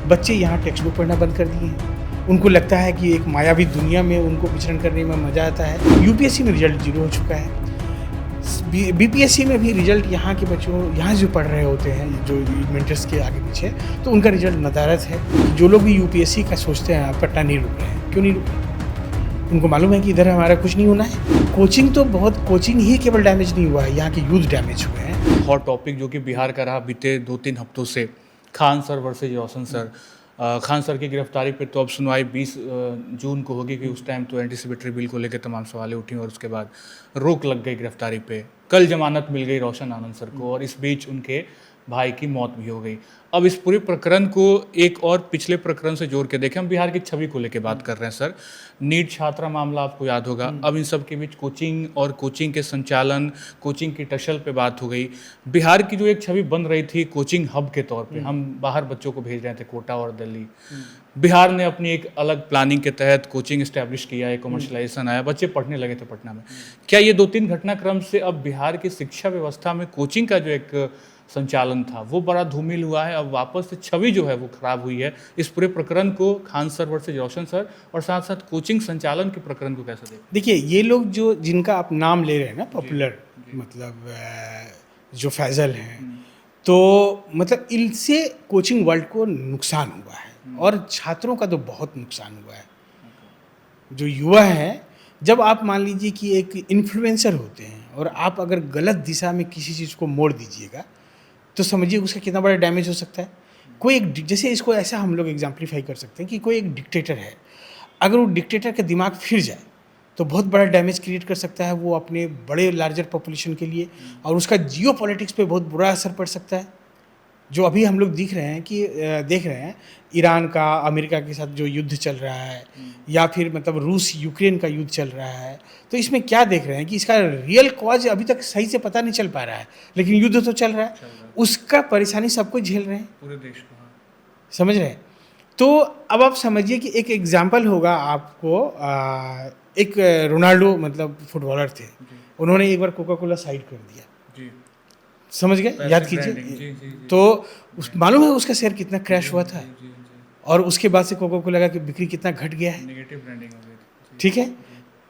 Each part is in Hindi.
बच्चे यहाँ टेक्स्ट बुक पढ़ना बंद कर दिए हैं। उनको लगता है कि एक मायावी दुनिया में उनको विचरण करने में मज़ा आता है। यूपीएससी में रिजल्ट 0 हो चुका है। बीपीएससी में भी रिजल्ट यहाँ के बच्चों यहाँ जो पढ़ रहे होते हैं, जो मेंटर्स के आगे पीछे, तो उनका रिजल्ट नदारद है। जो लोग भी यूपीएससी का सोचते हैं, पढ़ना नहीं रुक रहे हैं। क्यों नहीं रुक रहे? उनको मालूम है कि इधर हमारा कुछ नहीं होना है। कोचिंग ही केवल डैमेज नहीं हुआ है, यहाँ के यूथ डैमेज हुए हैं। हॉट टॉपिक जो कि बिहार का रहा बीते 2-3 हफ्तों से, खान सर वर्सेज रोशन सर। खान सर की गिरफ्तारी पे तो अब सुनवाई 20 जून को होगी कि उस टाइम तो एंटीसिपेटरी बिल को लेकर तमाम सवालें उठी और उसके बाद रोक लग गई गिरफ्तारी पे। कल जमानत मिल गई रोशन आनंद सर को और इस बीच उनके भाई की मौत भी हो गई। अब इस पूरे प्रकरण को एक और पिछले प्रकरण से जोड़ के देखें, हम बिहार की छवि को लेकर बात कर रहे हैं सर। नीट छात्रा मामला आपको याद होगा। अब इन सब के बीच कोचिंग और कोचिंग के संचालन, कोचिंग की टशल पे बात हो गई। बिहार की जो एक छवि बन रही थी कोचिंग हब के तौर पे, हम बाहर बच्चों को भेज रहे थे कोटा और दिल्ली। बिहार ने अपनी एक अलग प्लानिंग के तहत कोचिंग इस्टेब्लिश किया, एक कमर्शलाइजेशन आया, बच्चे पढ़ने लगे थे पटना में। क्या ये 2-3 घटनाक्रम से अब बिहार की शिक्षा व्यवस्था में कोचिंग का जो एक संचालन था वो बड़ा धूमिल हुआ है? अब वापस से छवि जो है वो खराब हुई है। इस पूरे प्रकरण को, खान सर वर्सेज रोशन सर और साथ साथ कोचिंग संचालन के प्रकरण को कैसे देखते? देखिए, ये लोग जो जिनका आप नाम ले रहे हैं ना, पॉपुलर, मतलब जो फैजल हैं, तो मतलब इनसे कोचिंग वर्ल्ड को नुकसान हुआ है और छात्रों का तो बहुत नुकसान हुआ है। जो युवा हैं, जब आप मान लीजिए कि एक इन्फ्लुएंसर होते हैं और आप अगर गलत दिशा में किसी चीज़ को मोड़ दीजिएगा तो समझिए उसका कितना बड़ा डैमेज हो सकता है। कोई एक जैसे इसको ऐसा हम लोग एग्जाम्पलीफाई कर सकते हैं कि कोई एक डिक्टेटर है, अगर वो डिक्टेटर का दिमाग फिर जाए तो बहुत बड़ा डैमेज क्रिएट कर सकता है वो अपने बड़े लार्जर पॉपुलेशन के लिए, और उसका जियो पॉलिटिक्स पे बहुत बुरा असर पड़ सकता है। जो अभी हम लोग देख रहे हैं ईरान का अमेरिका के साथ जो युद्ध चल रहा है, या फिर मतलब रूस यूक्रेन का युद्ध चल रहा है, तो इसमें क्या देख रहे हैं कि इसका रियल कॉज अभी तक सही से पता नहीं चल पा रहा है, लेकिन युद्ध तो चल रहा है। उसका परेशानी सबको झेल रहे हैं, पूरे देश को। समझ रहे हैं? तो अब आप समझिए कि एक एग्जाम्पल होगा आपको, एक रोनाल्डो मतलब फुटबॉलर थे, उन्होंने एक बार कोका कोला साइड कर दिया, समझ गए? याद कीजिए। तो मालूम है उसका शेयर कितना क्रैश हुआ था, और उसके बाद से कोका कोला की बिक्री कितना घट गया है। नेगेटिव ब्रांडिंग हो गई। ठीक है,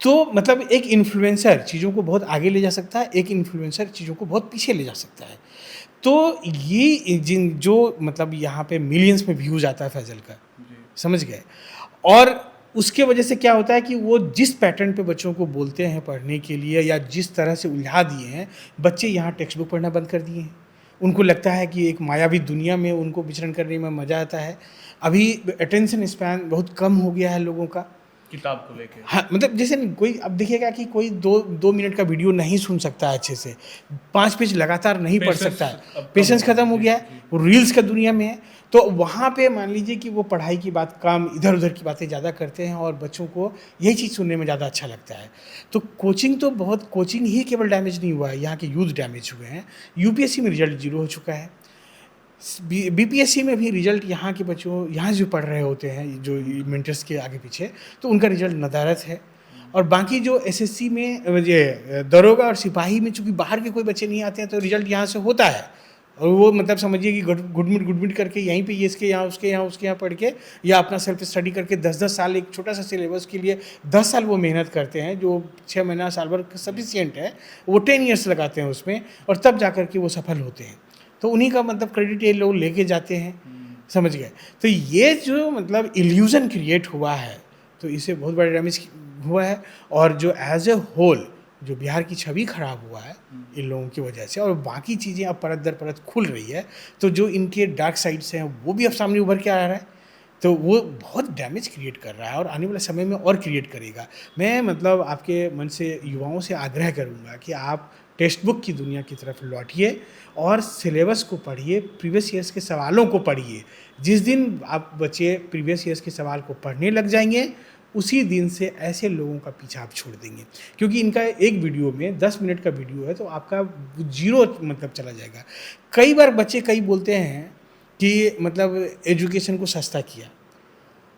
तो मतलब एक इन्फ्लुएंसर चीज़ों को बहुत आगे ले जा सकता है, एक इन्फ्लुएंसर चीज़ों को बहुत पीछे ले जा सकता है। तो ये जो मतलब यहाँ पे मिलियंस में व्यूज आता है फैजल का, समझ गए? और उसके वजह से क्या होता है कि वो जिस पैटर्न पे बच्चों को बोलते हैं पढ़ने के लिए, या जिस तरह से उलझा दिए हैं, बच्चे यहाँ टेक्स्ट बुक पढ़ना बंद कर दिए हैं। उनको लगता है कि एक मायावी दुनिया में उनको विचरण करने में मज़ा आता है। अभी अटेंशन स्पैन बहुत कम हो गया है लोगों का किताब को लेके। हाँ, मतलब जैसे कोई अब देखिएगा कि कोई दो मिनट का वीडियो नहीं सुन सकता है अच्छे से, 5 पेज लगातार नहीं पढ़ सकता है, पेशेंस खत्म हो गया है, वो रील्स का दुनिया में है। तो वहाँ पे मान लीजिए कि वो पढ़ाई की बात कम, इधर उधर की बातें ज़्यादा करते हैं और बच्चों को यही चीज़ सुनने में ज़्यादा अच्छा लगता है। तो कोचिंग ही केवल डैमेज नहीं हुआ है, यहाँ के यूथ डैमेज हुए हैं। यूपीएससी में रिजल्ट 0 हो चुका है। बीपीएससी में भी रिजल्ट यहाँ के बच्चों यहाँ जो पढ़ रहे होते हैं, जो मेंटर्स के आगे पीछे, तो उनका रिजल्ट नदारद है। और बाकी जो एसएससी में ये दरोगा और सिपाही में चूँकि बाहर के कोई बच्चे नहीं आते हैं तो रिजल्ट यहाँ से होता है, और वो मतलब समझिए कि गुडमिट करके यहीं पे ये इसके यहाँ उसके यहाँ पढ़ के, या अपना सेल्फ स्टडी करके 10-10 साल एक छोटा सा सिलेबस के लिए 10 साल वो मेहनत करते हैं, जो 6 महीना साल भर सफिशिएंट है। वो 10 ईयर्स लगाते हैं उसमें, और तब जा कर के वो सफल होते हैं। तो उन्हीं का मतलब क्रेडिट ये लोग लेके जाते हैं, समझ गए? तो ये जो मतलब इल्यूज़न क्रिएट हुआ है, तो इससे बहुत बड़ा डैमेज हुआ है। और जो एज ए होल जो बिहार की छवि खराब हुआ है इन लोगों की वजह से, और बाकी चीज़ें अब परत दर परत खुल रही है, तो जो इनके डार्क साइड्स हैं वो भी अब सामने उभर के आ रहा है, तो वो बहुत डैमेज क्रिएट कर रहा है और आने वाले समय में और क्रिएट करेगा। मैं मतलब आपके मन से, युवाओं से आग्रह करूँगा कि आप टेक्स्ट बुक की दुनिया की तरफ लौटिए और सिलेबस को पढ़िए, प्रीवियस ईयर्स के सवालों को पढ़िए। जिस दिन आप बच्चे प्रीवियस ईयर्स के सवाल को पढ़ने लग जाएंगे, उसी दिन से ऐसे लोगों का पीछा आप छोड़ देंगे, क्योंकि इनका एक वीडियो में 10 मिनट का वीडियो है, तो आपका 0 मतलब चला जाएगा। कई बार बच्चे बोलते हैं कि मतलब एजुकेशन को सस्ता किया।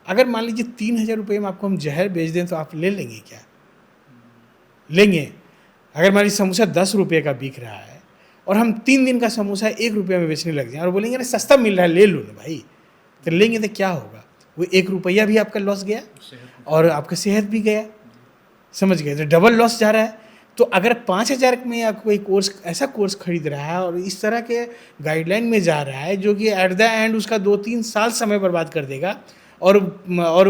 अगर मान लीजिए 3,000 रुपये में आपको हम जहर बेच दें तो आप ले लेंगे क्या? लेंगे? अगर मान लीजिए समोसा 10 रुपये का बिक रहा है और हम 3 दिन का समोसा 1 रुपये में बेचने लग जाएं और बोलेंगे अरे सस्ता मिल रहा है ले लो ना भाई, तो लेंगे तो क्या होगा? वो 1 रुपया भी आपका लॉस गया और आपका सेहत भी गया, समझ गए? तो डबल लॉस जा रहा है। तो अगर 5,000 में आप कोई कोर्स, ऐसा कोर्स खरीद रहा है और इस तरह के गाइडलाइन में जा रहा है जो कि एट द एंड उसका 2-3 साल समय बर्बाद कर देगा, और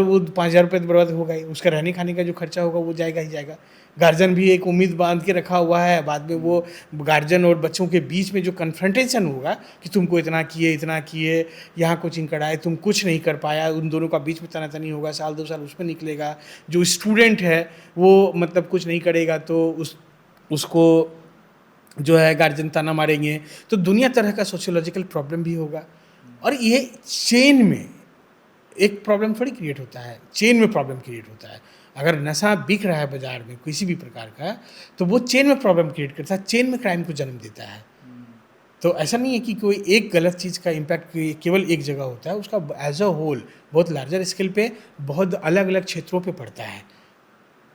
वो 5,000 रुपये तो बर्बाद होगा ही, उसका रहने खाने का जो खर्चा होगा वो जाएगा ही जाएगा। गार्जियन भी एक उम्मीद बांध के रखा हुआ है, बाद में वो गार्जियन और बच्चों के बीच में जो कन्फ्रंटेशन होगा कि तुमको इतना किए, यहाँ कोचिंग कराए, तुम कुछ नहीं कर पाया, उन दोनों का बीच में तनातनी होगा, साल 2 साल उसमें निकलेगा। जो स्टूडेंट है वो मतलब कुछ नहीं करेगा तो उसको जो है गार्जियन ताना मारेंगे, तो दुनिया तरह का सोशियोलॉजिकल प्रॉब्लम भी होगा। और ये चेन में एक प्रॉब्लम थोड़ी क्रिएट होता है, चेन में प्रॉब्लम क्रिएट होता है। अगर नशा बिक रहा है बाजार में किसी भी प्रकार का, तो वो चेन में प्रॉब्लम क्रिएट करता है, चेन में क्राइम को जन्म देता है। तो ऐसा नहीं है कि कोई एक गलत चीज़ का इम्पैक्ट केवल एक जगह होता है, उसका एज अ होल बहुत लार्जर स्केल पे बहुत अलग अलग क्षेत्रों पे पड़ता है,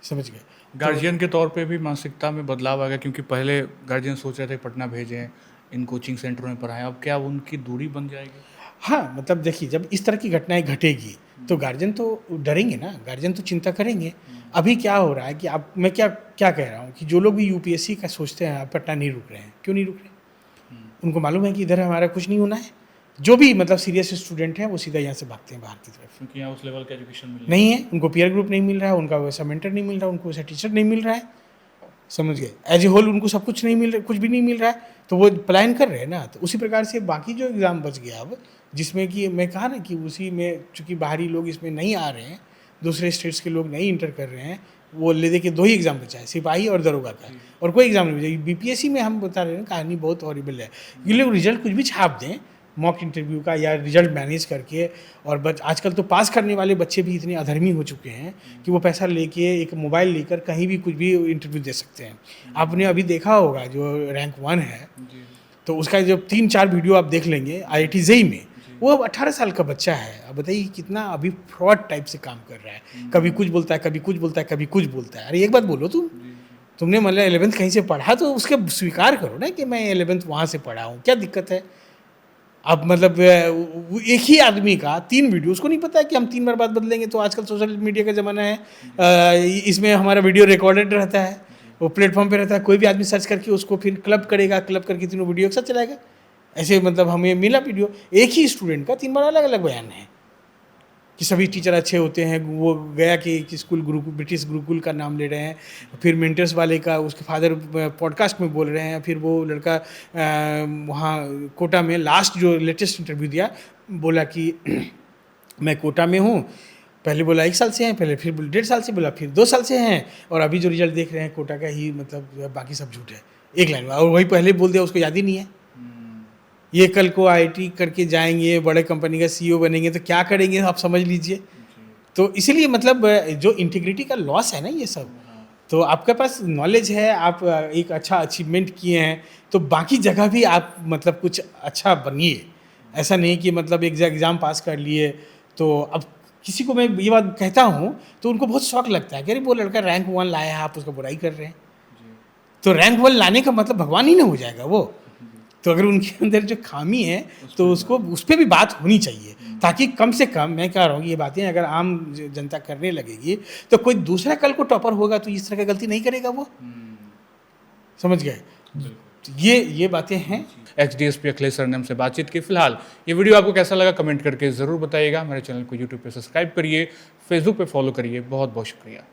समझ गए? गार्जियन के तौर पे भी मानसिकता में बदलाव आ गया, क्योंकि पहले गार्जियन सोच रहे थे पटना भेजें, इन कोचिंग सेंटरों में पढ़ाएं, अब क्या उनकी दूरी बन जाएगी? हाँ, मतलब देखिए, जब इस तरह की घटनाएं घटेगी तो गार्जियन तो डरेंगे ना, गार्जियन तो चिंता करेंगे। अभी क्या हो रहा है कि अब मैं क्या क्या कह रहा हूँ कि जो लोग भी यूपीएससी का सोचते हैं, पटना नहीं रुक रहे हैं। क्यों नहीं रुक रहे? उनको मालूम है कि इधर हमारा कुछ नहीं होना है। जो भी मतलब सीरियस स्टूडेंट हैं वो सीधा यहाँ से भागते हैं बाहर की तरफ, क्योंकि यहाँ उस लेवल का एजुकेशन मिल नहीं है, उनको पीयर ग्रुप नहीं मिल रहा है, उनका वैसा मेंटर नहीं मिल रहा है, उनको वैसा टीचर नहीं मिल रहा है, समझ गए? एज ए होल उनको सब कुछ नहीं मिल रहा, कुछ भी नहीं मिल रहा है, तो वो पलायन कर रहे हैं ना। तो उसी प्रकार से बाकी जो एग्ज़ाम बच गया अब, जिसमें कि मैं कहा ना कि उसी में चूँकि बाहरी लोग इसमें नहीं आ रहे हैं, दूसरे स्टेट्स के लोग नहीं इंटर कर रहे हैं, वो ले दे के 2 ही एग्ज़ाम बचा है, सिपाही और दरोगा का, और कोई एग्ज़ाम नहीं बचा। बीपीएससी में हम बता रहे हैं कहानी बहुत हॉरिबल है। ये लोग रिजल्ट कुछ भी छाप दें मॉक इंटरव्यू का या रिजल्ट मैनेज करके, और आजकल तो पास करने वाले बच्चे भी इतने अधर्मी हो चुके हैं कि वो पैसा लेके एक मोबाइल लेकर कहीं भी कुछ भी इंटरव्यू दे सकते हैं। आपने अभी देखा होगा जो रैंक 1 है, तो उसका जब 3-4 वीडियो आप देख लेंगे IIT जेईई में, वो 18 साल का बच्चा है। अब बताइए कितना अभी फ्रॉड टाइप से काम कर रहा है, कभी कुछ बोलता है, कभी कुछ बोलता है, कभी कुछ बोलता है। अरे एक बात बोलो, तुमने मतलब 11th कहीं से पढ़ा तो उसके स्वीकार करो ना कि मैं 11th वहाँ से पढ़ा हूँ, क्या दिक्कत है? अब मतलब एक ही आदमी का 3 वीडियो, उसको नहीं पता है कि हम 3 बार बात बदलेंगे। तो आजकल सोशल मीडिया का ज़माना है, इसमें हमारा वीडियो रिकॉर्डेड रहता है, वो प्लेटफॉर्म पे रहता है, कोई भी आदमी सर्च करके उसको फिर क्लब करेगा, क्लब करके तीनों वीडियो एक साथ चलाएगा। ऐसे मतलब हमें मिला वीडियो, एक ही स्टूडेंट का 3 बार अलग अलग बयान है कि सभी टीचर अच्छे होते हैं। वो गया कि स्कूल गुरुकुल, ब्रिटिश गुरुकुल का नाम ले रहे हैं, फिर मेंटर्स वाले का उसके फादर पॉडकास्ट में बोल रहे हैं, फिर वो लड़का वहाँ कोटा में लास्ट जो लेटेस्ट इंटरव्यू दिया, बोला कि मैं कोटा में हूँ, पहले बोला 1 साल से हैं, पहले फिर 1.5 साल से बोला, फिर 2 साल से हैं, और अभी जो रिजल्ट देख रहे हैं कोटा का ही, मतलब बाकी सब झूठ है। एक लाइन में, और वही पहले बोल दिया, उसको याद ही नहीं है। ये कल को IIT करके जाएंगे, बड़े कंपनी का CEO बनेंगे, तो क्या करेंगे आप समझ लीजिए। तो इसीलिए मतलब जो इंटीग्रिटी का लॉस है ना ये सब, तो आपके पास नॉलेज है, आप एक अच्छा अचीवमेंट किए हैं, तो बाकी जगह भी आप मतलब कुछ अच्छा बनिए। ऐसा नहीं कि मतलब एक एग्ज़ाम पास कर लिए तो अब किसी को मैं ये बात कहता हूँ तो उनको बहुत शौक लगता है कि अरे वो लड़का रैंक 1 लाया है, आप उसका बुराई कर रहे हैं। तो रैंक 1 लाने का मतलब भगवान ही ना हो जाएगा वो। तो अगर उनके अंदर जो खामी है तो उसको उस पर भी बात होनी चाहिए, ताकि कम से कम, मैं कह रहा हूँ ये बातें अगर आम जनता करने लगेगी तो कोई दूसरा कल को टॉपर होगा तो इस तरह की गलती नहीं करेगा वो, समझ गए? ये बातें हैं। XDSP अखिलेश सरनेम से बातचीत की। फिलहाल ये वीडियो आपको कैसा लगा कमेंट करके ज़रूर बताइएगा। मेरे चैनल को यूट्यूब पे सब्सक्राइब करिए, फेसबुक पे फॉलो करिए। बहुत बहुत शुक्रिया।